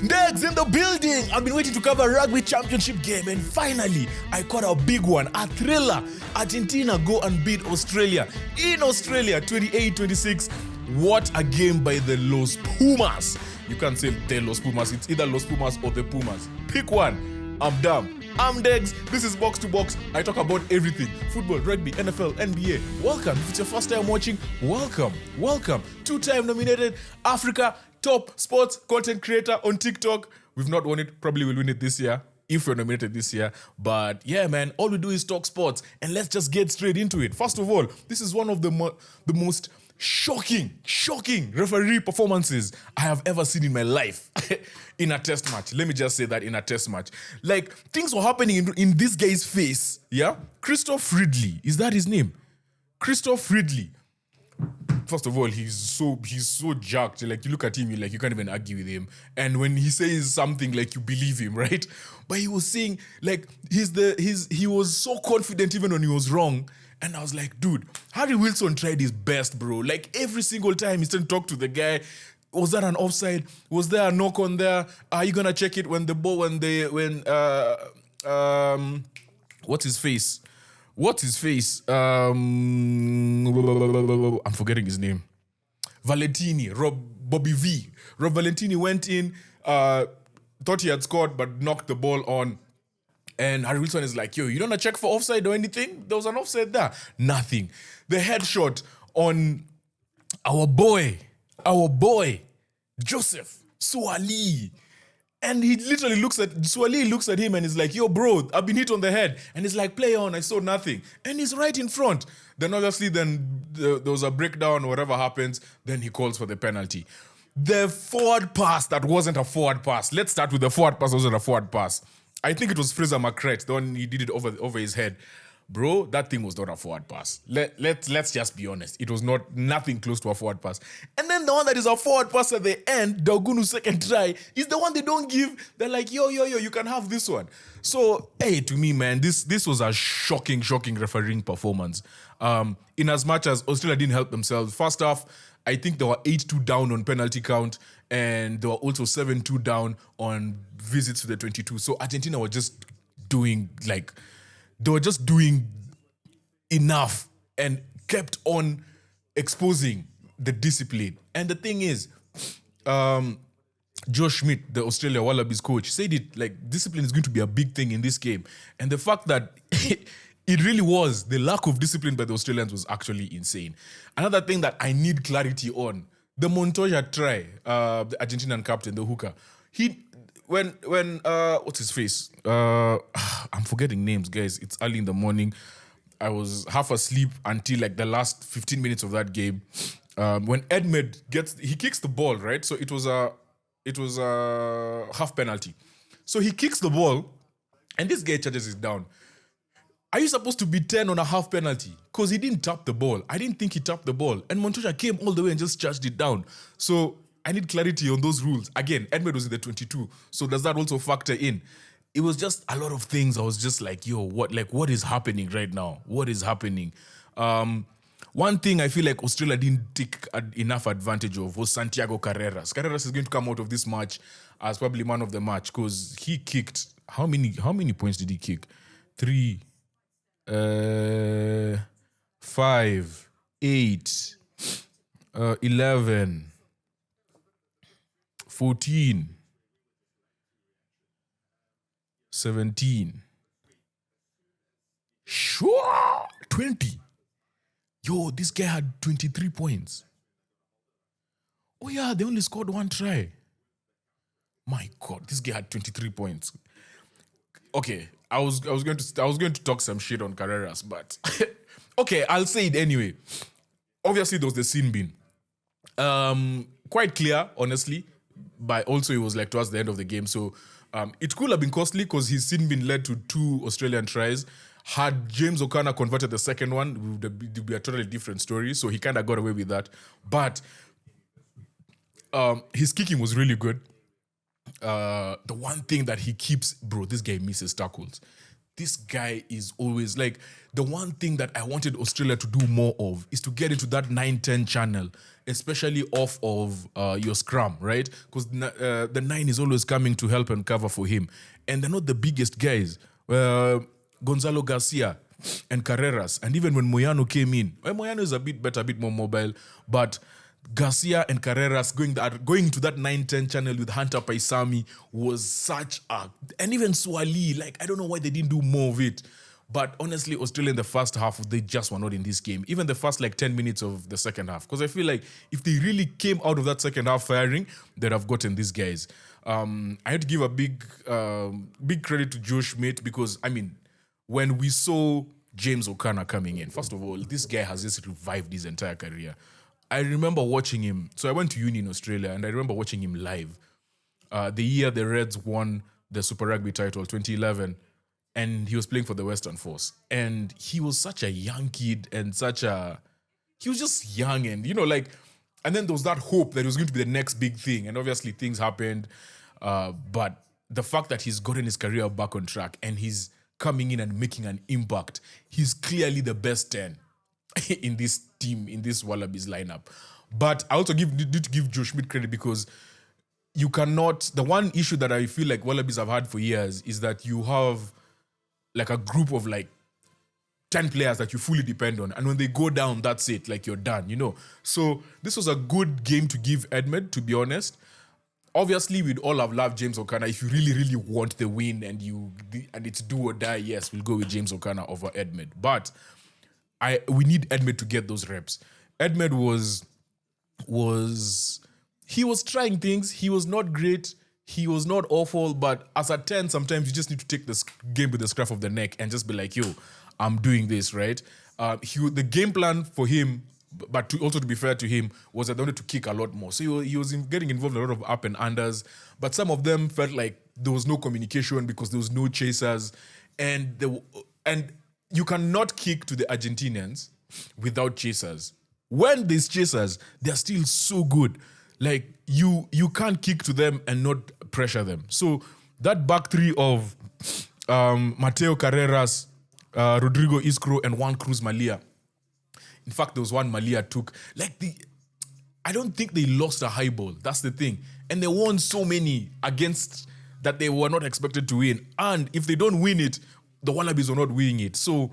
Degs in the building. I've been waiting to cover Rugby Championship game, and finally, I caught a big one, a thriller. Argentina go and beat Australia in Australia, 28-26. What a game by the Los Pumas. You can't say the Los Pumas. It's either Los Pumas or the Pumas. Pick one. I'm dumb. I'm Degs. This is Box to Box. I talk about everything. Football, rugby, NFL, NBA. Welcome. If it's your first time watching, welcome. Welcome. 2-time nominated Africa top sports content creator on TikTok. We've not won it. Probably will win it this year, if we're nominated this year. But yeah, man, all we do is talk sports. And let's just get straight into it. First of all, this is one of the most shocking referee performances I have ever seen in my life in a test match. Let me just say that, in a test match. Like, things were happening in this guy's face, yeah? Christoph Ridley, is that his name? Christoph Ridley. First of all, he's so jacked. Like, you look at him, you can't even argue with him. And when he says something, like, you believe him, right? But he was saying, like, he was so confident even when he was wrong. And I was like, dude, Harry Wilson tried his best, bro. Like, every single time he's trying to talk to the guy. Was that an offside? Was there a knock on there? Are you gonna check it when what's his face? I'm forgetting his name. Valentini, Bobby V. Rob Valentini went in, thought he had scored, but knocked the ball on. And Harry Wilson is like, yo, you don't want to check for offside or anything? There was an offside there. Nothing. The headshot on our boy, Joseph Suali. And he literally looks at him and is like, yo, bro, I've been hit on the head. And he's like, play on, I saw nothing. And he's right in front. Then obviously there was a breakdown or whatever happens. Then he calls for the penalty. The forward pass that wasn't a forward pass. Let's start with the forward pass that wasn't a forward pass. I think it was Fraser McCret, the one he did it over his head. Bro, that thing was not a forward pass. Let's just be honest. It was nothing close to a forward pass. And then the one that is a forward pass at the end, Dagunu's second try, is the one they don't give. They're like, yo, you can have this one. So, hey, to me, man, this was a shocking refereeing performance. In as much as Australia didn't help themselves. First off, I think they were 8-2 down on penalty count, and they were also 7-2 down on visits to the 22. So Argentina were just doing enough and kept on exposing the discipline. And the thing is, Joe Schmidt, the Australia Wallabies coach, said it like discipline is going to be a big thing in this game. And the fact that it really was, the lack of discipline by the Australians was actually insane. Another thing that I need clarity on, the Montoya try, the Argentinian captain, the hooker, when what's his face? I'm forgetting names, guys. It's early in the morning. I was half asleep until like the last 15 minutes of that game. When Edmed kicks the ball, right? So it was a half penalty. So he kicks the ball, and this guy charges it down. Are you supposed to be 10 on a half penalty? Because he didn't tap the ball. I didn't think he tapped the ball. And Montoya came all the way and just charged it down. So I need clarity on those rules. Again, Edmed was in the 22. So does that also factor in? It was just a lot of things. I was just like, yo, what is happening right now? What is happening? One thing I feel like Australia didn't take enough advantage of was Santiago Carreras. Carreras is going to come out of this match as probably man of the match because he kicked, how many points did he kick? 3, 5, 8, 11, 14, 17, 20. Yo, this guy had 23 points. Oh yeah, they only scored one try. My God, this guy had 23 points. Okay, I was going to talk some shit on Carreras, but okay, I'll say it anyway. Obviously, there was the sin bin. Quite clear, honestly, but also it was like towards the end of the game. So it could have been costly because his sin bin led to 2 Australian tries. Had James O'Connor converted the second one, it would be a totally different story. So he kind of got away with that. But his kicking was really good. The one thing that he keeps, bro, this guy misses tackles. this guy is always like, the one thing that I wanted Australia to do more of is to get into that 9-10 channel, especially off of your scrum, right? Because the 9 is always coming to help and cover for him. And they're not the biggest guys. Gonzalo Garcia and Carreras, and even when Moyano came in, Moyano is a bit better, a bit more mobile, but Garcia and Carreras going to that 9-10 channel with Hunter Paisami was such a... And even Swali, like, I don't know why they didn't do more of it. But honestly, Australia in the first half, they just were not in this game. Even the first, 10 minutes of the second half. Because I feel like if they really came out of that second half firing, they'd have gotten these guys. I had to give a big credit to Joe Schmidt because, when we saw James O'Connor coming in, first of all, this guy has just revived his entire career. I remember watching him. So I went to uni in Australia, and I remember watching him live. The year the Reds won the Super Rugby title, 2011, and he was playing for the Western Force. And he was such a young kid and he was just young and, and then there was that hope that it was going to be the next big thing. And obviously things happened. But the fact that he's gotten his career back on track and he's coming in and making an impact, he's clearly the best 10 in this team, in this Wallabies lineup. But I also need to give Joe Schmidt credit because you cannot... The one issue that I feel like Wallabies have had for years is that you have a group of 10 players that you fully depend on. And when they go down, that's it. You're done, So this was a good game to give Edmed, to be honest. Obviously, we'd all have loved James O'Connor. If you really, really want the win and it's do or die, yes, we'll go with James O'Connor over Edmed. But we need Edmed to get those reps. Edmed he was trying things. He was not great. He was not awful. But as a 10, sometimes you just need to take this game with the scruff of the neck and just be like, yo, I'm doing this, right? The game plan for him, but also to be fair to him, was that they wanted to kick a lot more. So he was getting involved in a lot of up and unders. But some of them felt like there was no communication because there was no chasers. And you cannot kick to the Argentinians without chasers. When there's chasers, they're still so good. You can't kick to them and not pressure them. So that back three of Mateo Carreras, Rodrigo Iskro, and Juan Cruz Malia. In fact, there was one Malia took. I don't think they lost a high ball. That's the thing. And they won so many against that they were not expected to win. And if they don't win it, the Wallabies are not winning it. So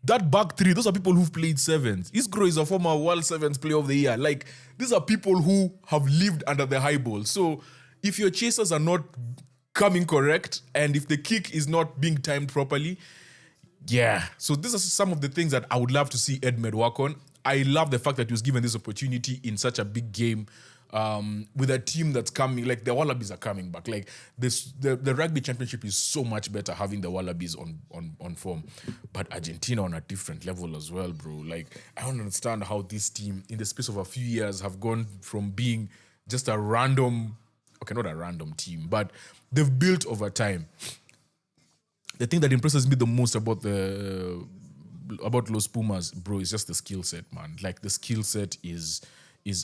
that back three, those are people who've played sevens. Iskro is a former World Sevens Player of the Year. These are people who have lived under the high ball. So if your chasers are not coming correct, and if the kick is not being timed properly, yeah. So these are some of the things that I would love to see Edmed work on. I love the fact that he was given this opportunity in such a big game with a team that's coming. The Wallabies are coming back. The Rugby Championship is so much better having the Wallabies on form. But Argentina on a different level as well, bro. I don't understand how this team, in the space of a few years, have gone from being just a random... Okay, not a random team, but they've built over time. The thing that impresses me the most about Los Pumas, bro, is just the skill set, man. The skill set is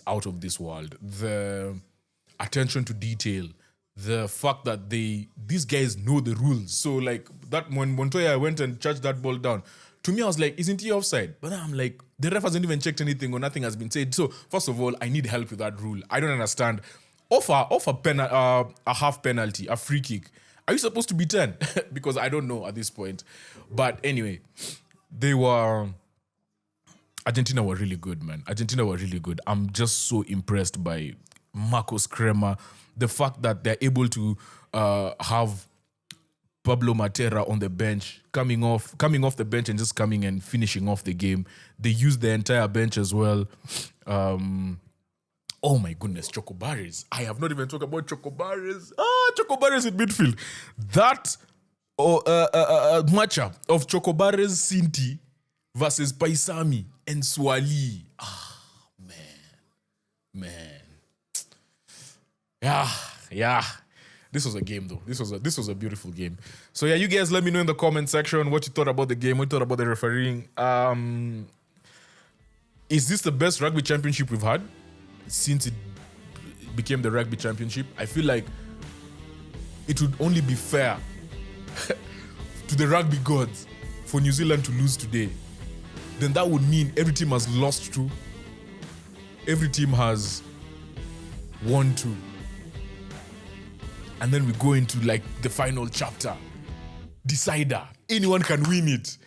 out of this world. The attention to detail, the fact that these guys know the rules. So that when Montoya went and charged that ball down, to me I was like, isn't he offside? But I'm like, the ref hasn't even checked anything or nothing has been said. So first of all, I need help with that rule. I don't understand. Off a half penalty, a free kick. Are you supposed to be 10? Because I don't know at this point. But anyway, Argentina were really good, man. Argentina were really good. I'm just so impressed by Marcos Crema. The fact that they're able to have Pablo Matera on the bench, coming off the bench and just coming and finishing off the game. They used the entire bench as well. Oh my goodness, Chocobares. I have not even talked about Chocobares. Chocobares in midfield. That matchup of Chocobares Sinti versus Paisami and Swali. Man. Yeah. This was a game though. This was a beautiful game. So yeah, you guys let me know in the comment section what you thought about the game, what you thought about the refereeing. Is this the best rugby championship we've had since it became the Rugby Championship? I feel like it would only be fair to to the rugby gods for New Zealand to lose today, then that would mean every team has lost 2. Every team has won 2. And then we go into like the final chapter. Decider. Anyone can win it.